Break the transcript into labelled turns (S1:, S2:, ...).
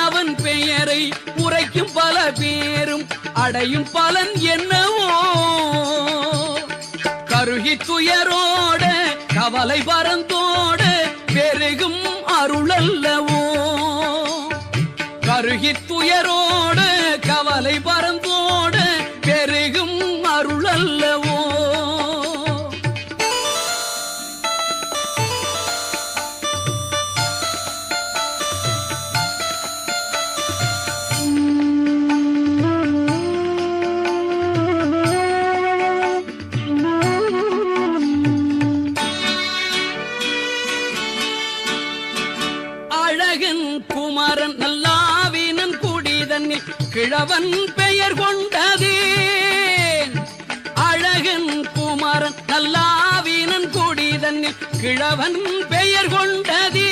S1: அவன் பெயரை உரைக்கும் பல பேரும் அடையும் பலன் என்னவோ கருகி துயரோட கவலை பரந்தோட பெருகும் அருளல்லவோ கருகி துயரோட கவலை பரந்தோட பெருகும் அருளல்லவோ அழகன் குமரன் நல்லாவினன் குடிதன்னில் கிழவன் பெயர் கொண்டதே அழகன் குமரன் நல்லாவினன் குடிதன்னில் கிழவன் பெயர் கொண்டதே